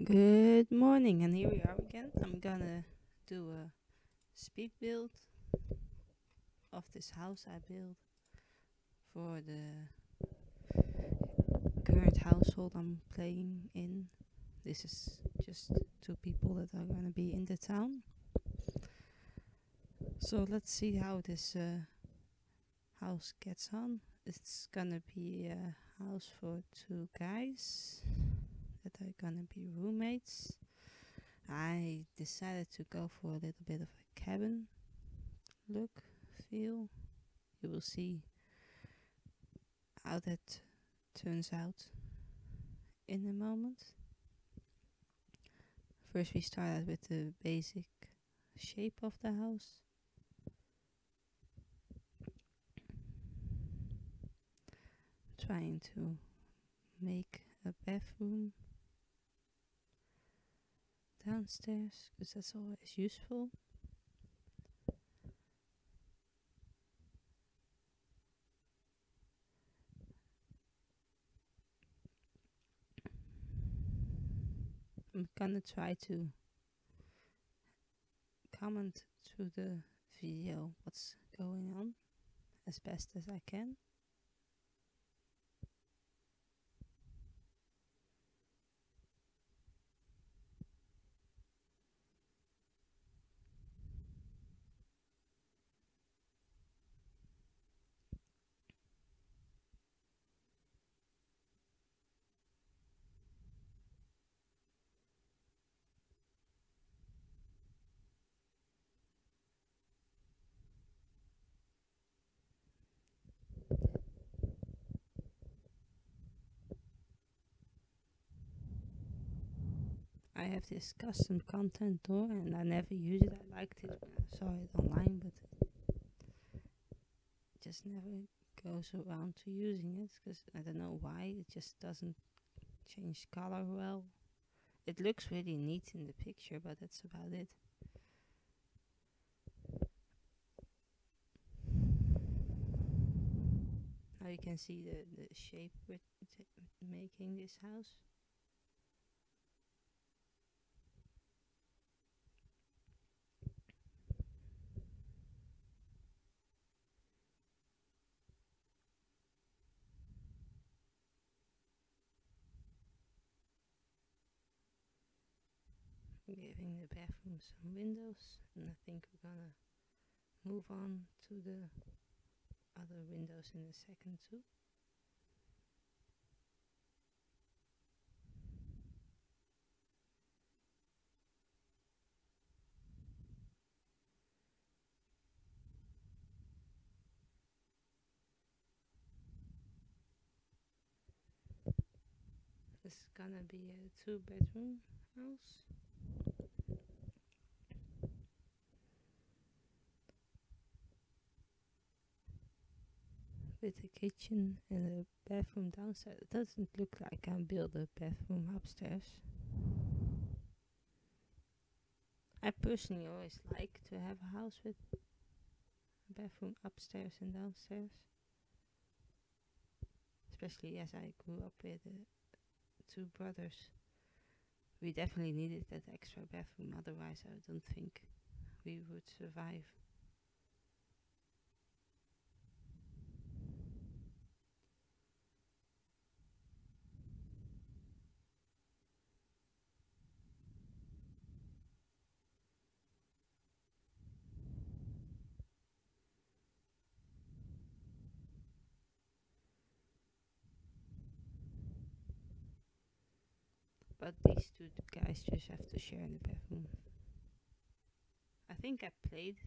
Good morning, and here we are again. I'm gonna do a speed build of this house I built for the current household I'm playing in. This is just two people that are gonna be in the town. So let's see how this house gets on. It's gonna be a house for two guys that are gonna be roommates. I decided to go for a little bit of a cabin look, feel. You will see how that turns out in a moment. First, we started with the basic shape of the house. Trying to make a bathroom downstairs because that's always useful. I'm gonna try to comment through the video what's going on as best as I can. I have this custom content door and I never use it. I liked it when I saw it online, but just never goes around to using it because I don't know why. It just doesn't change color well. It looks really neat in the picture, but that's about it. Now you can see the shape with making this house. Giving the bathroom some windows, and I think we're gonna move on to the other windows in a second too. This is gonna be a 2-bedroom house. With a kitchen and a bathroom downstairs. It doesn't look like I built a bathroom upstairs. I personally always like to have a house with a bathroom upstairs and downstairs. Especially as I grew up with two brothers. We definitely needed that extra bathroom, otherwise I don't think we would survive. But these two guys just have to share the bathroom. I think I played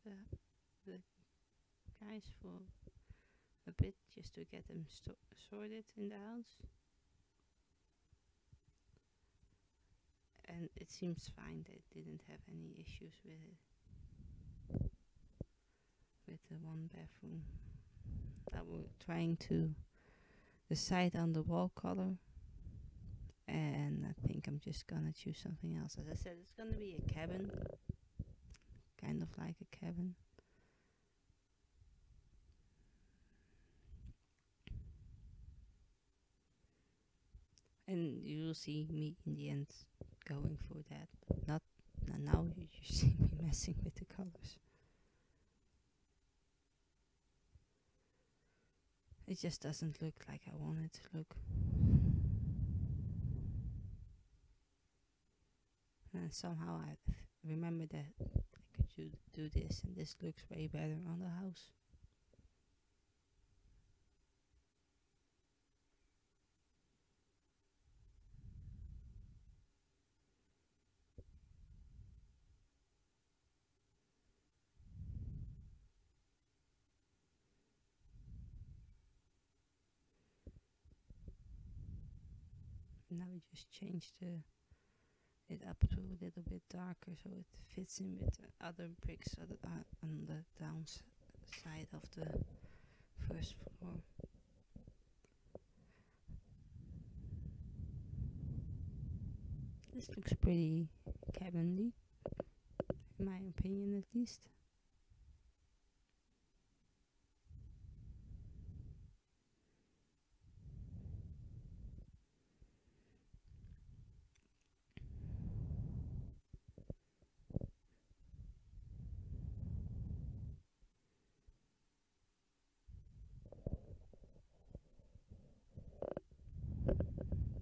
the, the guys for a bit just to get them sorted in the house. And it seems fine. They didn't have any issues with it. With the one bathroom. That we're trying to decide on the wall color. And I think I'm just gonna choose something else. As I said, it's gonna be a cabin. Kind of like a cabin. And you'll see me in the end going for that, but not now. You see me messing with the colors. It just doesn't look like I want it to look. And somehow I remember that I could do this, and this looks way better on the house. Now we just change it up to a little bit darker so it fits in with the other bricks on the downside of the first floor. This looks pretty cabinly, in my opinion at least.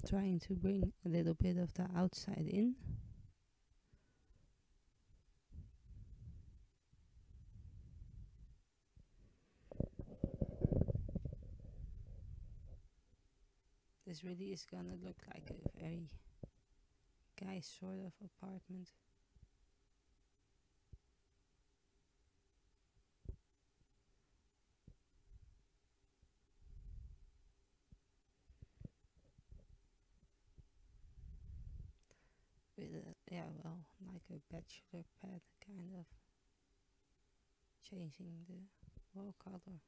Trying to bring a little bit of the outside in. This really is gonna look like a very guy sort of apartment. With a, yeah, well, like a bachelor pad kind of. Changing the wall color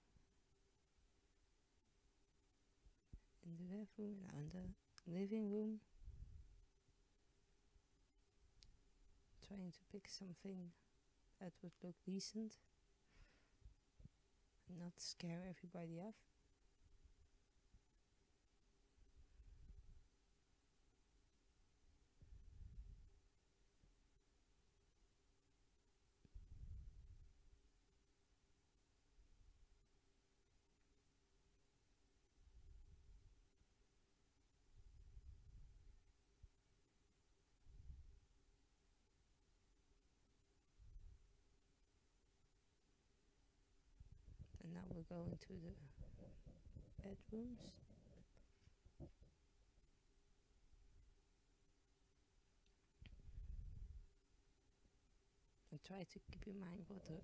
in the bedroom, now in the living room. Trying to pick something that would look decent and not scare everybody off. And now we'll go into the bedrooms. And try to keep in mind what the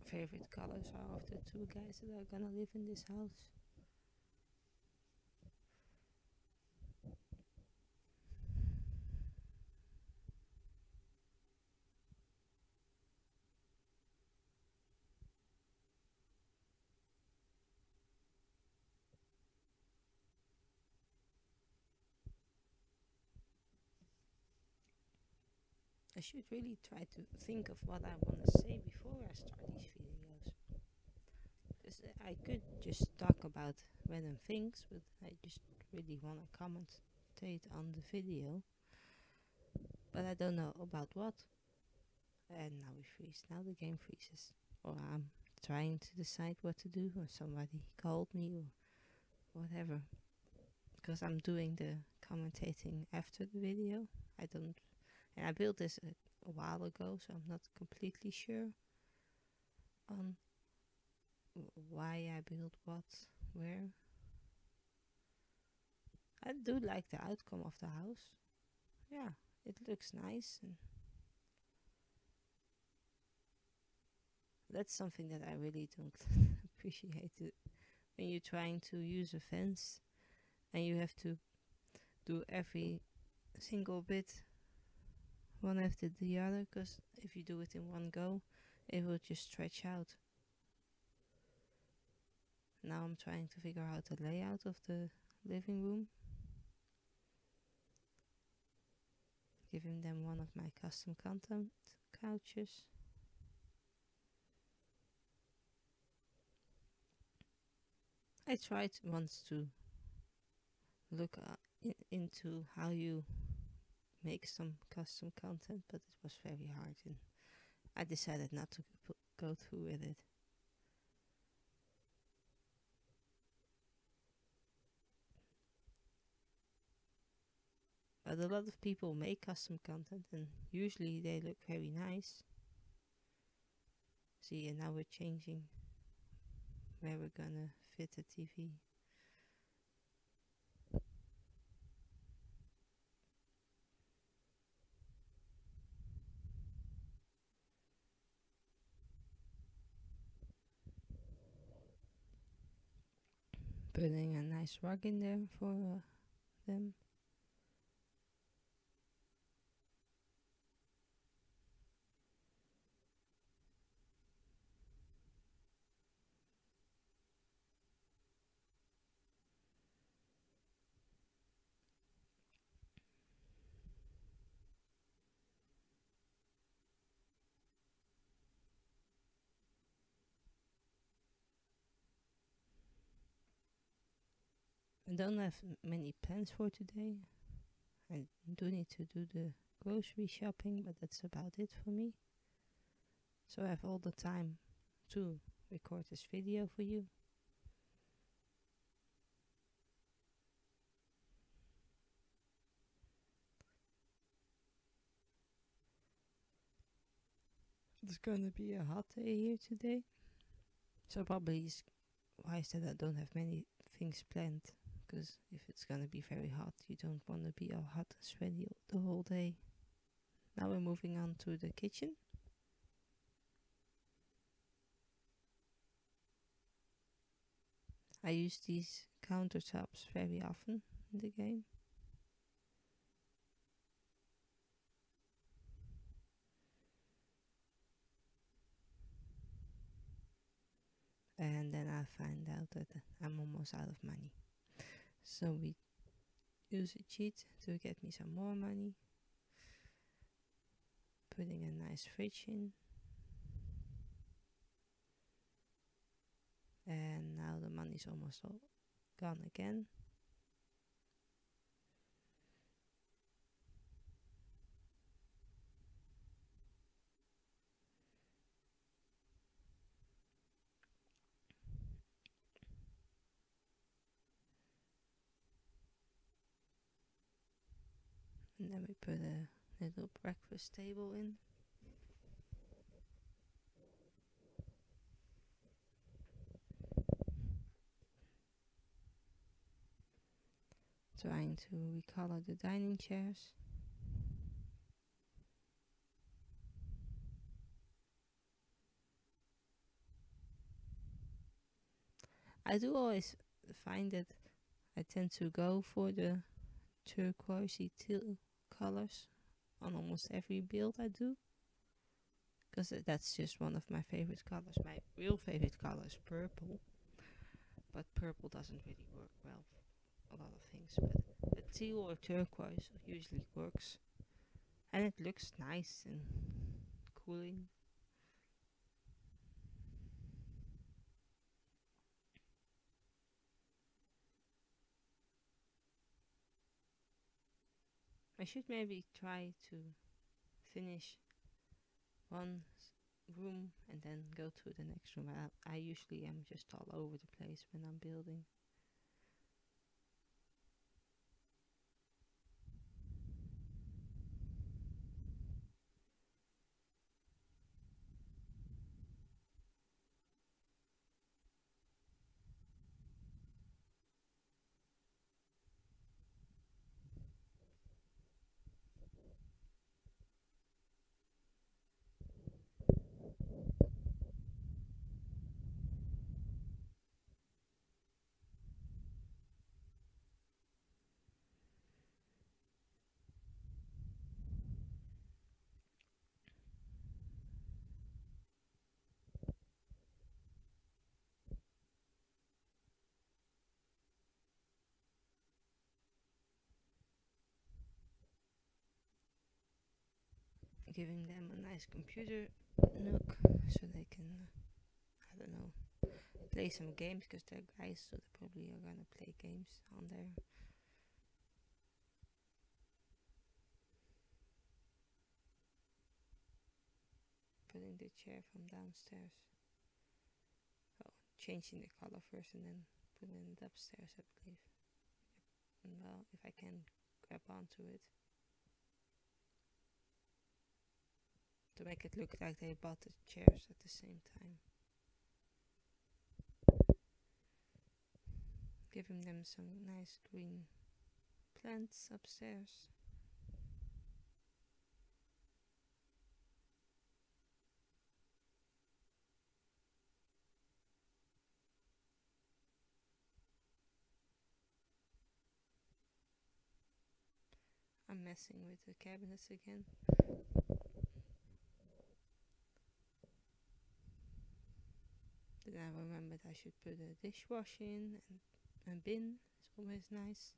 favorite colors are of the two guys that are gonna live in this house. I should really try to think of what I want to say before I start these videos. Because I could just talk about random things, but I just really want to commentate on the video. But I don't know about what. And now we freeze. Now the game freezes. Or I'm trying to decide what to do, or somebody called me, or whatever. Because I'm doing the commentating after the video. I don't. And I built this a while ago, so I'm not completely sure on why I built what, where. I do like the outcome of the house. Yeah, it looks nice, and that's something that I really don't appreciate it. When you're trying to use a fence and you have to do every single bit one after the other, because if you do it in one go, it will just stretch out. Now I'm trying to figure out the layout of the living room, giving them one of my custom content couches. I tried once to look into how you make some custom content, but it was very hard, and I decided not to go through with it. But a lot of people make custom content, and usually they look very nice. See, and now we're changing where we're gonna fit the TV. Putting a nice rug in there for them. I don't have many plans for today. I do need to do the grocery shopping, but that's about it for me. So I have all the time to record this video for you. It's gonna be a hot day here today. So probably it's wise that I don't have many things planned. Because if it's gonna be very hot, you don't want to be all hot and sweaty the whole day. Now we're moving on to the kitchen. I use these countertops very often in the game. And then I find out that I'm almost out of money. So we use a cheat to get me some more money. Putting a nice fridge in. And now the money's almost all gone again. And then we put a little breakfast table in. Trying to recolor the dining chairs. I do always find that I tend to go for the turquoisey teal colors on almost every build I do, because that's just one of my favorite colors. My real favorite color is purple, but purple doesn't really work well for a lot of things, but a teal or turquoise usually works, and it looks nice and cooling. I should maybe try to finish one room and then go to the next room. I usually am just all over the place when I'm building. Giving them a nice computer nook so they can, I don't know, play some games, because they're guys, so they probably are gonna play games on there. getting the chair from downstairs. Oh, changing the color first and then putting it upstairs, I believe. And well, if I can grab onto it. To make it look like they bought the chairs at the same time. Giving them some nice green plants upstairs. I'm messing with the cabinets again. Then I remembered I should put a dishwasher in and a bin. It's always nice.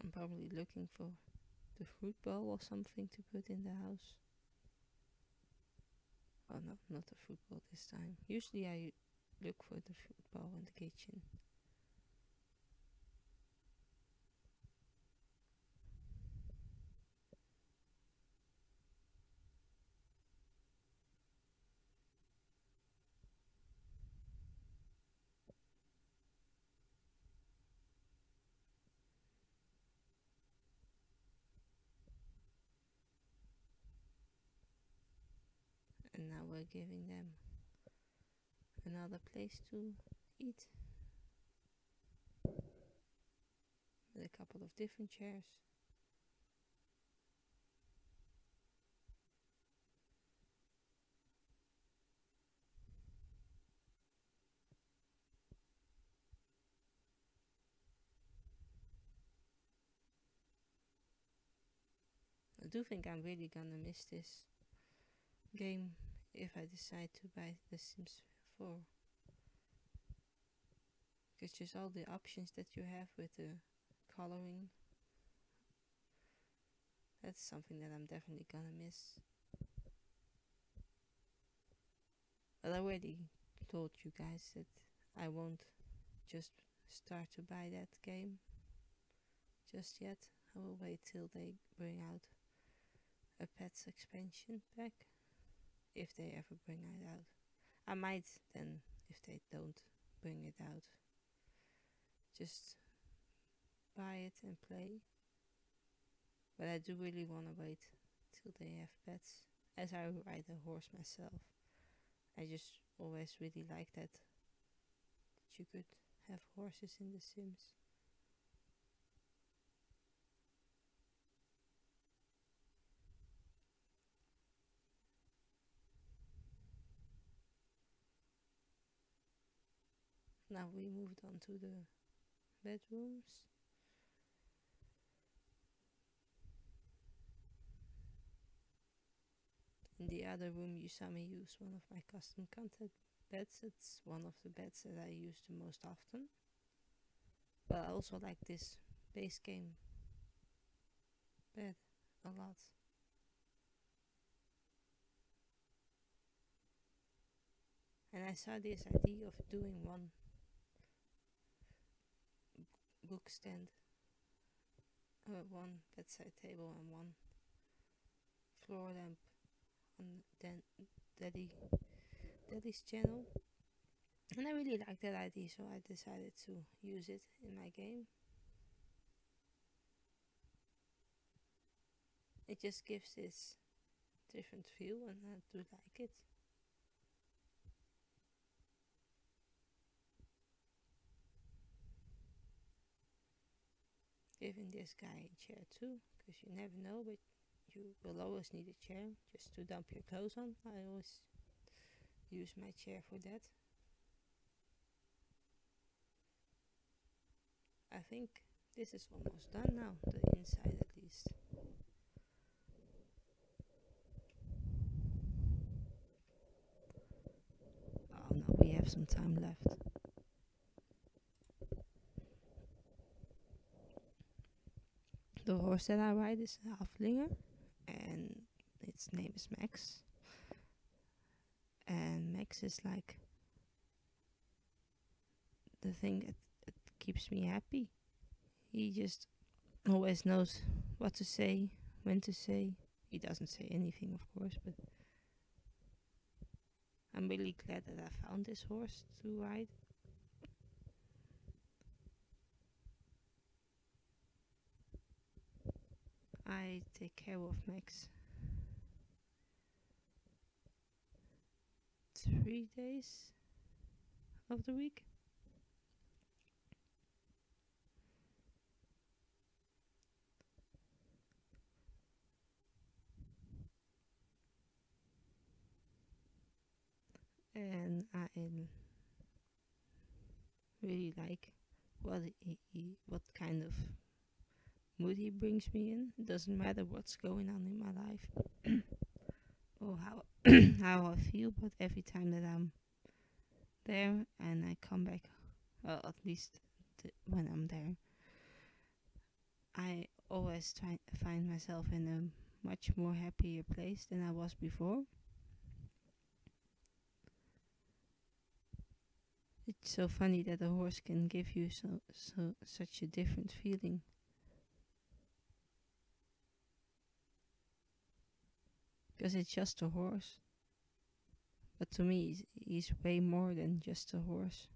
I'm probably looking for the fruit bowl or something to put in the house. Oh no, not the fruit bowl this time. Usually I look for the fruit bowl in the kitchen. And now we're giving them another place to eat. With a couple of different chairs. I do think I'm really gonna miss this game if I decide to buy The Sims 4. Because just all the options that you have with the coloring, that's something that I'm definitely gonna miss. But I already told you guys that I won't just start to buy that game just yet. I will wait till they bring out a Pets expansion pack, if they ever bring it out. I might then, if they don't bring it out, just buy it and play. But I do really want to wait till they have pets, as I ride a horse myself. I just always really liked that you could have horses in The Sims. Now we moved on to the bedrooms. In the other room you saw me use one of my custom content beds. It's one of the beds that I use the most often. But I also like this base game bed a lot. And I saw this idea of doing one book stand, one bedside table and one floor lamp on Daddy's channel. And I really like that idea, so I decided to use it in my game. It just gives this different feel and I do like it. Giving this guy a chair too, because you never know, but you will always need a chair just to dump your clothes on. I always use my chair for that. I think this is almost done now, the inside at least. Oh no, we have some time left. The horse that I ride is a Haflinger, and its name is Max. And Max is like the thing that keeps me happy. He just always knows what to say, when to say. He doesn't say anything, of course, but I'm really glad that I found this horse to ride. I take care of Max 3 days of the week. And I really like what kind of mood he brings me in. It doesn't matter what's going on in my life or how how I feel, but every time that I'm there and I come back, well, at least when I'm there, I always try to find myself in a much more happier place than I was before. It's so funny that a horse can give you such a different feeling. Because it's just a horse. But to me, he's way more than just a horse.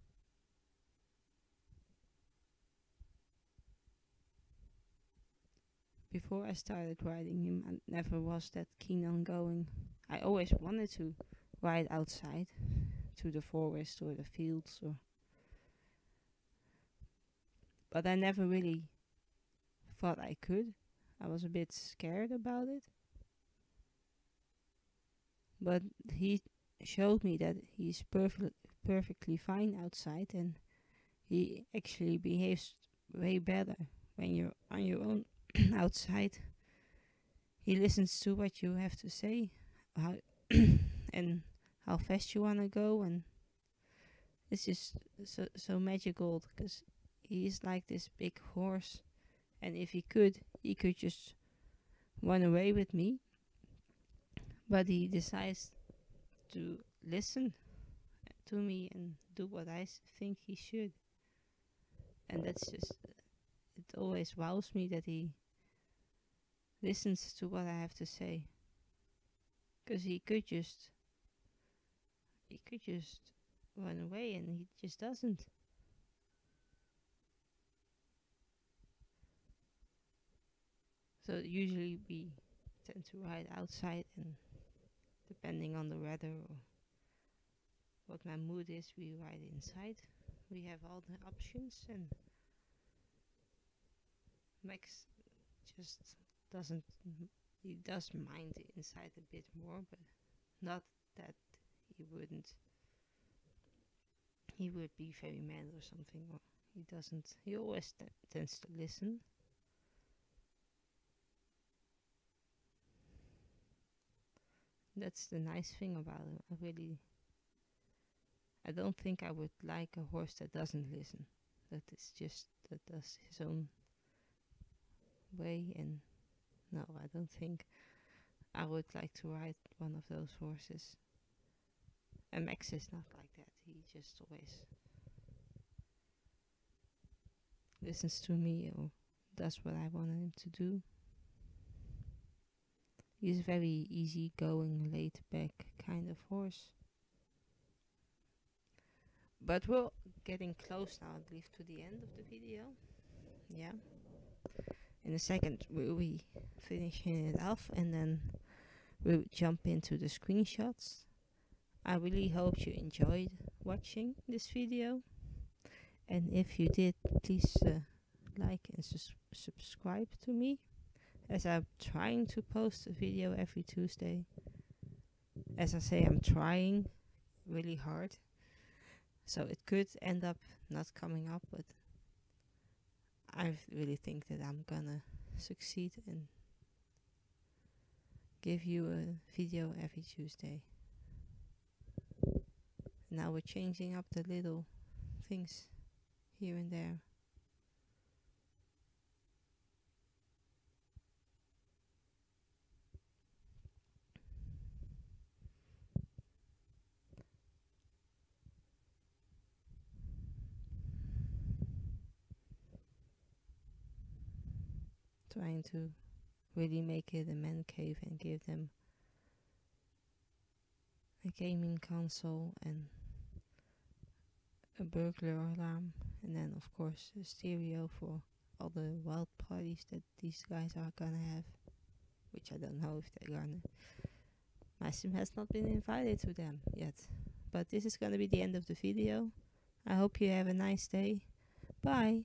Before I started riding him, I never was that keen on going. I always wanted to ride outside to the forest or the fields, but I never really thought I could. I was a bit scared about it. But he showed me that he's perfectly fine outside, and he actually behaves way better when you're on your own outside. He listens to what you have to say, how and how fast you want to go, and it's just so magical because he's like this big horse, and if he could just run away with me, but he decides to listen to me and do what I think he should. And that's just, it always wows me that he listens to what I have to say. Because he could just run away, and he just doesn't. So usually we tend to ride outside, and depending on the weather or what my mood is, we ride inside. We have all the options, and Max just doesn't. He does mind the inside a bit more, but not that he wouldn't. He would be very mad or something, or he doesn't. He always tends to listen. That's the nice thing about him. I don't think I would like a horse that doesn't listen. That does his own way, and no, I don't think I would like to ride one of those horses. And Max is not like that. He just always listens to me or does what I want him to do. He's a very easygoing, laid back kind of horse. But we're getting close now, I believe, to the end of the video. Yeah. In a second, we'll be finishing it off, and then we'll jump into the screenshots. I really hope you enjoyed watching this video. And if you did, please like and subscribe to me, as I'm trying to post a video every Tuesday. As I say, I'm trying really hard. So it could end up not coming up, but I really think that I'm gonna succeed and give you a video every Tuesday. Now we're changing up the little things here and there. trying to really make it a man cave and give them a gaming console and a burglar alarm, and then of course a stereo for all the wild parties that these guys are gonna have, which I don't know if they're gonna. My sim has not been invited to them yet. But this is gonna be the end of the video. I hope you have a nice day. Bye.